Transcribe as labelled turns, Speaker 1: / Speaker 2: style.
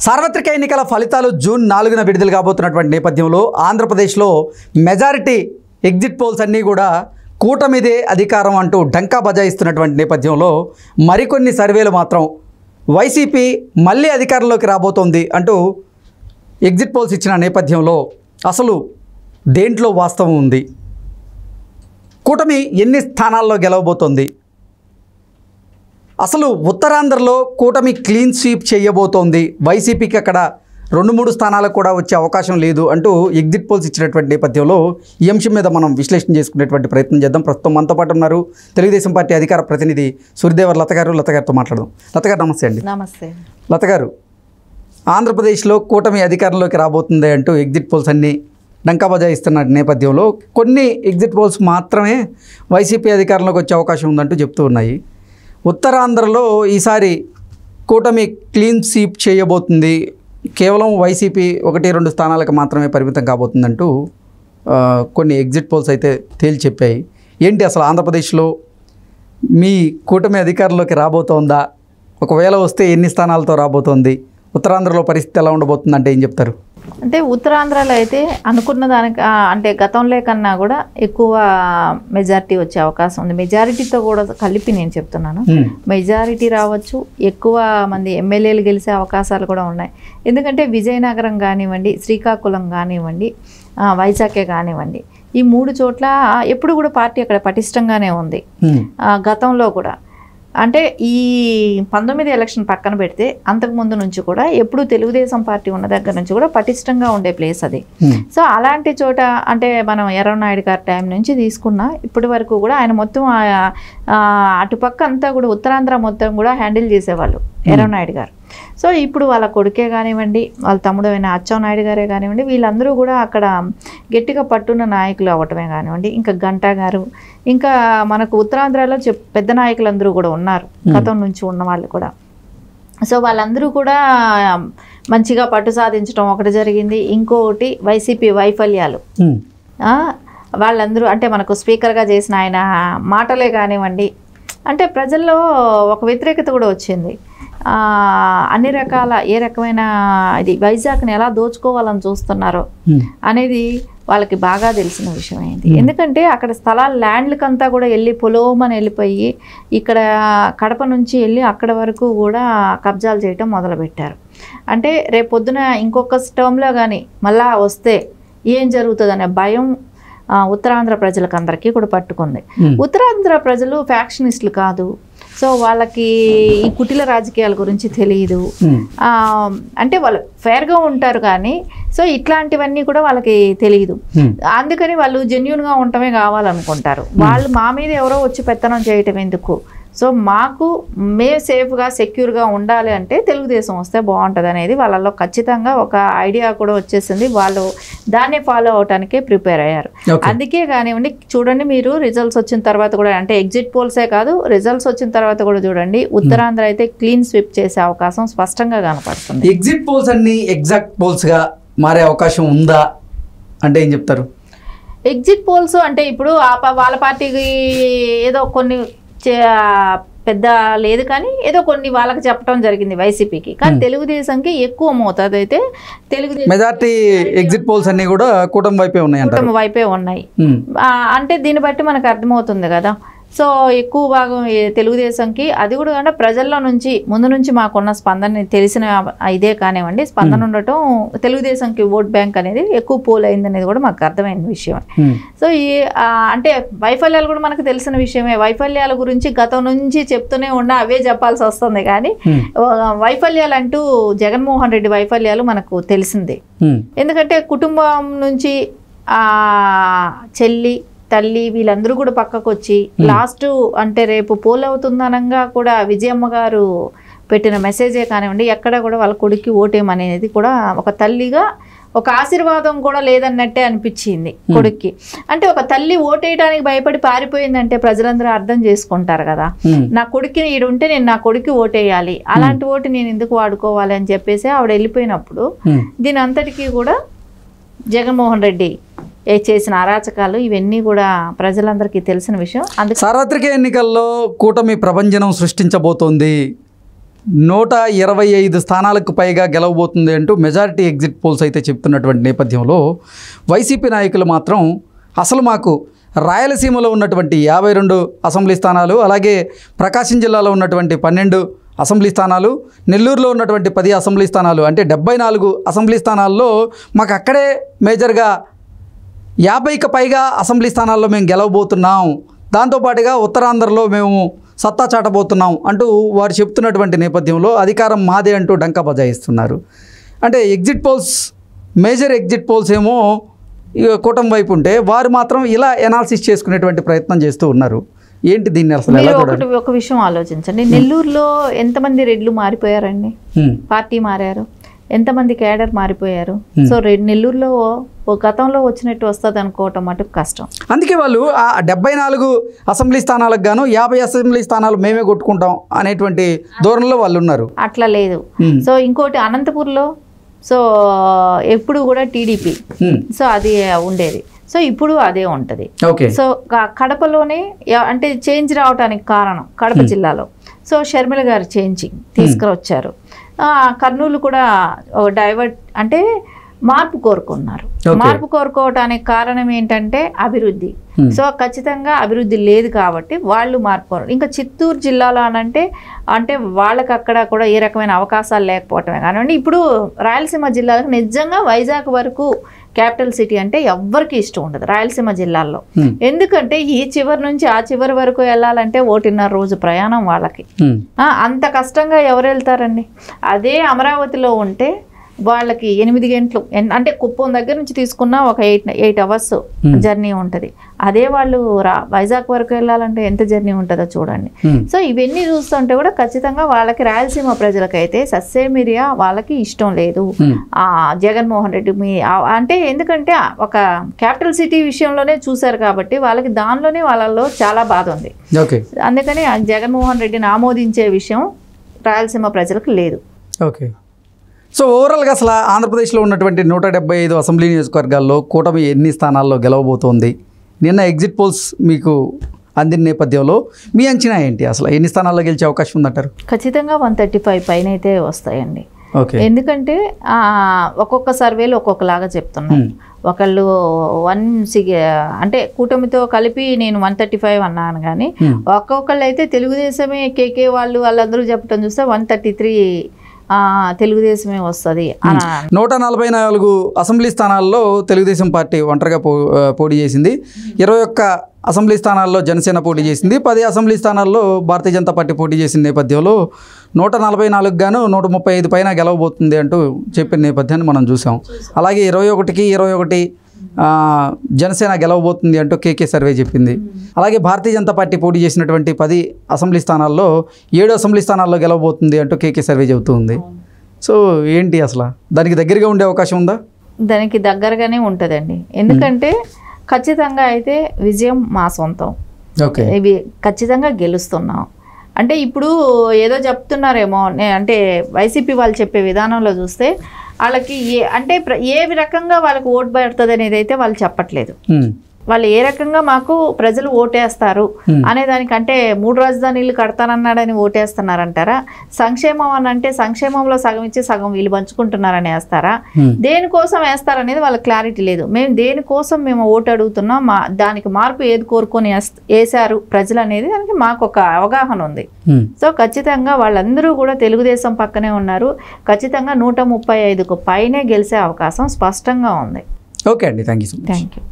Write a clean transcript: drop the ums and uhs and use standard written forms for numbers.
Speaker 1: సార్వత్రిక ఎన్నికల ఫలితాలు జూన్ 4న విడుదల కాబోతున్నటువంటి నేపథ్యంలో ఆంధ్రప్రదేశ్లో మెజారిటీ ఎగ్జిట్ పోల్స్ అన్నీ కూడా కూటమిదే అధికారం అంటూ ఢంకా బజాయిస్తున్నటువంటి నేపథ్యంలో మరికొన్ని సర్వేలు మాత్రం వైసీపీ మళ్ళీ అధికారంలోకి రాబోతోంది అంటూ ఎగ్జిట్ పోల్స్ ఇచ్చిన నేపథ్యంలో అసలు దేంట్లో వాస్తవం ఉంది? కూటమి ఎన్ని స్థానాల్లో గెలవబోతోంది? అసలు ఉత్తరాంధ్రలో కూటమి క్లీన్ స్వీప్ చేయబోతోంది, వైసీపీకి అక్కడ 2-3 స్థానాలకు కూడా వచ్చే అవకాశం లేదు అంటూ ఎగ్జిట్ పోల్స్ ఇచ్చినటువంటి నేపథ్యంలో ఈ అంశం మీద మనం విశ్లేషణ చేసుకునేటువంటి ప్రయత్నం చేద్దాం. ప్రస్తుతం మనతో పాటు ఉన్నారు తెలుగుదేశం పార్టీ అధికార ప్రతినిధి సూర్యదేవర్ లత గారు. లత గారితో మాట్లాడదాం. లత గారు నమస్తే అండి.
Speaker 2: నమస్తే.
Speaker 1: లత గారు, ఆంధ్రప్రదేశ్లో కూటమి అధికారంలోకి రాబోతుంది అంటూ ఎగ్జిట్ పోల్స్ అన్నీ డంకా బజాయిస్తున్న నేపథ్యంలో కొన్ని ఎగ్జిట్ పోల్స్ మాత్రమే వైసీపీ అధికారంలోకి వచ్చే అవకాశం ఉందంటూ చెప్తూ ఉన్నాయి. ఉత్తరాంధ్రలో ఈసారి కూటమి క్లీన్ స్వీప్ చేయబోతుంది, కేవలం వైసీపీ 1-2 స్థానాలకు మాత్రమే పరిమితం కాబోతుందంటూ కొన్ని ఎగ్జిట్ పోల్స్ అయితే తేల్చి చెప్పాయి. ఏంటి అసలు ఆంధ్రప్రదేశ్లో మీ కూటమి అధికారంలోకి రాబోతోందా? ఒకవేళ వస్తే ఎన్ని స్థానాలతో రాబోతోంది? ఉత్తరాంధ్రలో పరిస్థితి ఎలా ఉండబోతుంది అంటే ఏం చెప్తారు?
Speaker 2: అంటే ఉత్తరాంధ్రలో అయితే అనుకున్న దానికి అంటే గతంలో కన్నా కూడా ఎక్కువ మెజారిటీ వచ్చే అవకాశం ఉంది. మెజారిటీతో కూడా కలిపి నేను చెప్తున్నాను, మెజారిటీ రావచ్చు, ఎక్కువ మంది ఎమ్మెల్యేలు గెలిచే అవకాశాలు కూడా ఉన్నాయి. ఎందుకంటే విజయనగరం కానివ్వండి, శ్రీకాకుళం కానివ్వండి, వైజాగ్ కానివ్వండి, ఈ 3 చోట్ల ఎప్పుడు కూడా పార్టీ అక్కడ పటిష్టంగానే ఉంది. గతంలో కూడా అంటే ఈ 19 ఎలక్షన్ పక్కన పెడితే అంతకుముందు నుంచి కూడా ఎప్పుడు తెలుగుదేశం పార్టీ ఉన్న దగ్గర నుంచి కూడా పటిష్టంగా ఉండే ప్లేస్ అది. సో అలాంటి చోట అంటే మనం ఎర్రనాయుడు గారి టైం నుంచి తీసుకున్నా ఇప్పటి వరకు కూడా ఆయన మొత్తం అటుపక్క అంతా కూడా ఉత్తరాంధ్ర మొత్తం కూడా హ్యాండిల్ చేసేవాళ్ళు ఎర్రనాయుడు గారు. సో ఇప్పుడు వాళ్ళ కొడుకే కానివ్వండి, వాళ్ళ తమ్ముడు అయిన అచ్చెన్నాయుడు గారే కానివ్వండి, వీళ్ళందరూ కూడా అక్కడ గట్టిగా పట్టున్న నాయకులు అవ్వటమే కానివ్వండి, ఇంకా గంటా గారు, ఇంకా మనకు ఉత్తరాంధ్రలో పెద్ద నాయకులందరూ కూడా ఉన్నారు గతం నుంచి ఉన్న వాళ్ళు కూడా. సో వాళ్ళందరూ కూడా మంచిగా పట్టు సాధించడం ఒకటి జరిగింది. ఇంకొకటి వైసీపీ వైఫల్యాలు, వాళ్ళందరూ అంటే మనకు స్పీకర్గా చేసిన ఆయన మాటలే కానివ్వండి, అంటే ప్రజల్లో ఒక వ్యతిరేకత కూడా వచ్చింది. అన్ని రకాల ఏ రకమైన ఇది వైజాగ్ని ఎలా దోచుకోవాలని చూస్తున్నారో అనేది వాళ్ళకి బాగా తెలిసిన విషయం అయింది. ఎందుకంటే అక్కడ స్థలాలు ల్యాండ్లకంతా కూడా వెళ్ళి పొలోమని వెళ్ళిపోయి ఇక్కడ కడప నుంచి వెళ్ళి అక్కడ వరకు కూడా కబ్జాలు చేయటం మొదలుపెట్టారు. అంటే రేపొద్దున ఇంకొక టర్మ్లో కానీ మళ్ళా వస్తే ఏం జరుగుతుందనే భయం ఉత్తరాంధ్ర ప్రజలకు అందరికీ కూడా పట్టుకుంది. ఉత్తరాంధ్ర ప్రజలు ఫ్యాక్షనిస్టులు కాదు. సో వాళ్ళకి ఈ కుటిల రాజకీయాల గురించి తెలియదు. అంటే వాళ్ళు ఫేర్గా ఉంటారు కానీ సో ఇట్లాంటివన్నీ కూడా వాళ్ళకి తెలియదు. అందుకని వాళ్ళు జెన్యూన్గా ఉండటమే కావాలనుకుంటారు. వాళ్ళు మా మీద ఎవరో వచ్చి పెత్తనం చేయటం ఎందుకు? సో మాకు మేము సేఫ్గా సెక్యూర్గా ఉండాలి అంటే తెలుగుదేశం వస్తే బాగుంటుంది అనేది వాళ్ళలో ఖచ్చితంగా ఒక ఐడియా కూడా వచ్చేసింది. వాళ్ళు దాన్ని ఫాలో అవటానికే ప్రిపేర్ అయ్యారు. అందుకే కానివ్వండి, చూడండి మీరు రిజల్ట్స్ వచ్చిన తర్వాత కూడా, అంటే ఎగ్జిట్ పోల్సే కాదు రిజల్ట్స్ వచ్చిన తర్వాత కూడా చూడండి, ఉత్తరాంధ్ర అయితే క్లీన్ స్వీప్ చేసే అవకాశం స్పష్టంగా కనపడుతుంది.
Speaker 1: ఎగ్జిట్ పోల్స్ అన్ని ఎగ్జాక్ట్ పోల్స్గా మారే అవకాశం ఉందా అంటే ఏం చెప్తారు?
Speaker 2: ఎగ్జిట్ పోల్స్ అంటే ఇప్పుడు వాళ్ళ పార్టీకి ఏదో కొన్ని పెద్ద లేదు కానీ ఏదో కొన్ని వాళ్ళకి చెప్పడం జరిగింది వైసీపీకి, కానీ తెలుగుదేశంకి ఎక్కువ మోతాదు అయితే
Speaker 1: మెజారిటీ ఎగ్జిట్ పోల్స్ అన్ని కూడా కూటమి వైపే
Speaker 2: ఉన్నాయి. అంటే దీన్ని బట్టి మనకు అర్థమవుతుంది కదా. సో ఎక్కువ భాగం తెలుగుదేశంకి, అది కూడా అంటే ప్రజల్లో నుంచి ముందు నుంచి మాకున్న స్పందన తెలిసిన ఇదే కానివ్వండి, స్పందన ఉండటం తెలుగుదేశంకి ఓట్ బ్యాంక్ అనేది ఎక్కువ పోల్ అయింది అనేది కూడా మాకు అర్థమైన విషయమే. సో ఈ అంటే వైఫల్యాలు కూడా మనకు తెలిసిన విషయమే. వైఫల్యాల గురించి గతం నుంచి చెప్తూనే ఉన్నా అవే చెప్పాల్సి వస్తుంది. కానీ వైఫల్యాలు అంటూ జగన్మోహన్ రెడ్డి వైఫల్యాలు మనకు తెలిసిందే. ఎందుకంటే కుటుంబం నుంచి చెల్లి తల్లి వీళ్ళందరూ కూడా పక్కకు వచ్చి లాస్ట్ అంటే రేపు పోల్ అవుతుందనంగా కూడా విజయమ్మ గారు పెట్టిన మెసేజే కానివ్వండి, ఎక్కడ కూడా వాళ్ళ కొడుక్కి ఓటేమనేది కూడా ఒక తల్లిగా ఒక ఆశీర్వాదం కూడా లేదన్నట్టే అనిపించింది కొడుక్కి. అంటే ఒక తల్లి ఓటేయడానికి భయపడి పారిపోయిందంటే ప్రజలందరూ అర్థం చేసుకుంటారు కదా, నా కొడుక్కి ఈడుంటే నేను నా కొడుక్కి ఓటేయాలి, అలాంటి ఓటు నేను ఎందుకు వాడుకోవాలి అని చెప్పేసి ఆవిడ వెళ్ళిపోయినప్పుడు దీని అంతటికీ కూడా జగన్మోహన్ రెడ్డి చేసిన అరాచకాలు ఇవన్నీ కూడా ప్రజలందరికీ తెలిసిన విషయం. అందుకే
Speaker 1: సార్వత్రిక ఎన్నికల్లో కూటమి ప్రభంజనం సృష్టించబోతోంది 125 స్థానాలకు పైగా గెలవబోతుంది అంటూ మెజారిటీ ఎగ్జిట్ పోల్స్ అయితే చెప్తున్నటువంటి నేపథ్యంలో వైసీపీ నాయకులు మాత్రం అసలు మాకు రాయలసీమలో ఉన్నటువంటి 52 అసెంబ్లీ స్థానాలు, అలాగే ప్రకాశం జిల్లాలో ఉన్నటువంటి 12 అసెంబ్లీ స్థానాలు, నెల్లూరులో ఉన్నటువంటి 10 అసెంబ్లీ స్థానాలు, అంటే 74 అసెంబ్లీ స్థానాల్లో మాకు అక్కడే మేజర్గా 50కి పైగా అసెంబ్లీ స్థానాల్లో మేము గెలవబోతున్నాం, దాంతోపాటుగా ఉత్తరాంధ్రలో మేము సత్తా చాటబోతున్నాం అంటూ వారు చెప్తున్నటువంటి నేపథ్యంలో అధికారం మాదే అంటూ డంకా బజాయిస్తున్నారు. అంటే exit polls, major exit polls ఏమో కూటమి వైపు ఉంటే వారు మాత్రం ఇలా ఎనాలిసిస్ చేసుకునేటువంటి ప్రయత్నం చేస్తూ ఉన్నారు. ఏంటి దీన్ని అసలు ఎలా చూడాలి?
Speaker 2: ఒక విషయం ఆలోచించండి. నెల్లూరులో ఎంతమంది రెడ్లు మారిపోయారండి, పార్టీ మారారు, ఎంతమంది కేడర్ మారిపోయారు. సో నెల్లూరులో గతంలో వచ్చినట్టు వస్తుంది అనుకోవటం మటుకు కష్టం. అందుకే
Speaker 1: వాళ్ళు ఆ 74 అసెంబ్లీ స్థానాలకు గాను 50 అసెంబ్లీ స్థానాలు మేమే కొట్టుకుంటాం అనేటువంటి ధోరణిలో వాళ్ళు ఉన్నారు.
Speaker 2: అట్లా లేదు. సో ఇంకోటి అనంతపూర్లో సో ఎప్పుడు కూడా టీడీపీ, సో అది ఉండేది. సో ఇప్పుడు అదే ఉంటుంది. సో కడపలోనే అంటే చేంజ్ రావడానికి కారణం కడప జిల్లాలో సో షర్మిల గారు చేంజింగ్ తీసుకువచ్చారు. కర్నూలు కూడా డైవర్ట్ అంటే మార్పు కోరుకున్నారు. మార్పు కోరుకోవటానికి కారణం ఏంటంటే అభివృద్ధి. సో ఖచ్చితంగా అభివృద్ధి లేదు కాబట్టి వాళ్ళు మార్పు. ఇంకా చిత్తూరు జిల్లాలో అంటే వాళ్ళకి అక్కడ కూడా ఏ రకమైన అవకాశాలు లేకపోవటమే కానివ్వండి. ఇప్పుడు రాయలసీమ జిల్లాలకు నిజంగా వైజాగ్ వరకు క్యాపిటల్ సిటీ అంటే ఎవ్వరికి ఇష్టం ఉండదు రాయలసీమ జిల్లాల్లో. ఎందుకంటే ఈ చివరి నుంచి ఆ చివరి వరకు వెళ్ళాలంటే 1.5 రోజు ప్రయాణం వాళ్ళకి. అంత కష్టంగా ఎవరు వెళ్తారండి? అదే అమరావతిలో ఉంటే వాళ్ళకి 8 గంటలు, అంటే కుప్పం దగ్గర నుంచి తీసుకున్న ఒక 8 అవర్స్ జర్నీ ఉంటుంది. అదే వాళ్ళు వైజాగ్ వరకు వెళ్ళాలంటే ఎంత జర్నీ ఉంటుందో చూడండి. సో ఇవన్నీ చూస్తుంటే కూడా ఖచ్చితంగా వాళ్ళకి రాయలసీమ ప్రజలకైతే సస్సేమిరియా వాళ్ళకి ఇష్టం లేదు. జగన్మోహన్ రెడ్డి అంటే ఎందుకంటే ఒక క్యాపిటల్ సిటీ విషయంలోనే చూశారు కాబట్టి వాళ్ళకి దానిలోనే వాళ్ళలో చాలా బాధ ఉంది. అందుకని జగన్మోహన్ రెడ్డిని ఆమోదించే విషయం రాయలసీమ ప్రజలకు లేదు.
Speaker 1: ఓకే. సో ఓవరాల్గా అసలు ఆంధ్రప్రదేశ్లో ఉన్నటువంటి 175 అసెంబ్లీ నియోజకవర్గాల్లో కూటమి ఎన్ని స్థానాల్లో గెలవబోతోంది? నిన్న ఎగ్జిట్ పోల్స్ మీకు అందిన నేపథ్యంలో మీ అంచనా ఏంటి? అసలు ఎన్ని స్థానాల్లో గెలిచే అవకాశం ఉందంటారు?
Speaker 2: ఖచ్చితంగా 135 పైన అయితే వస్తాయండి. ఎందుకంటే ఒక్కొక్క సర్వేలు ఒక్కొక్కలాగా చెప్తున్నాను. ఒకళ్ళు అంటే కూటమితో కలిపి నేను 135 అన్నాను, కానీ ఒక్కొక్కళ్ళు అయితే తెలుగుదేశమే కేకే వాళ్ళందరూ చెప్పడం చూస్తే 133 తెలుగుదేశమే వస్తుంది.
Speaker 1: 144 అసెంబ్లీ స్థానాల్లో తెలుగుదేశం పార్టీ ఒంటరిగా పోటీ చేసింది. 21 అసెంబ్లీ స్థానాల్లో జనసేన పోటీ చేసింది. 10 అసెంబ్లీ స్థానాల్లో భారతీయ జనతా పార్టీ పోటీ చేసిన నేపథ్యంలో 144 గాను 135 పైన గెలవబోతుంది అంటూ చెప్పిన నేపథ్యాన్ని మనం చూసాం. అలాగే 21కి 21 జనసేన గెలవబోతుంది అంటూ కేకే సర్వే చెప్పింది. అలాగే భారతీయ జనతా పార్టీ పోటీ చేసినటువంటి 10 అసెంబ్లీ స్థానాల్లో 7 అసెంబ్లీ స్థానాల్లో గెలవబోతుంది అంటూ కేకే సర్వే చెబుతుంది. సో ఏంటి అసలు దానికి దగ్గరగా ఉండే అవకాశం ఉందా?
Speaker 2: దానికి దగ్గరగానే ఉంటుందండి. ఎందుకంటే ఖచ్చితంగా అయితే విజయం మా సొంతం. ఇవి ఖచ్చితంగా గెలుస్తున్నాం. అంటే ఇప్పుడు ఏదో చెప్తున్నారేమో, అంటే వైసీపీ వాళ్ళు చెప్పే విధానంలో చూస్తే వాళ్ళకి అంటే ఏ రకంగా వాళ్ళకి ఓటు పడుతుంది అనేది అయితే వాళ్ళు చెప్పట్లేదు. వాళ్ళు ఏ రకంగా మాకు ప్రజలు ఓటేస్తారు అనే దానికంటే 3 రాజధానులు కడతానన్నాడని ఓటేస్తున్నారంటారా? సంక్షేమం అని అంటే సంక్షేమంలో సగం ఇచ్చి సగం వీళ్ళు పంచుకుంటున్నారని వేస్తారా? దేనికోసం వేస్తారనేది వాళ్ళకి క్లారిటీ లేదు. మేము దేనికోసం మేము ఓటు అడుగుతున్నాం, దానికి మార్పు ఏది కోరుకొని వేశారు ప్రజలు అనేది దానికి మాకు ఒక అవగాహన ఉంది. సో ఖచ్చితంగా వాళ్ళందరూ కూడా తెలుగుదేశం పక్కనే ఉన్నారు. ఖచ్చితంగా 135కు పైనే గెలిచే అవకాశం స్పష్టంగా ఉంది.
Speaker 1: ఓకే అండి, థ్యాంక్ యూ.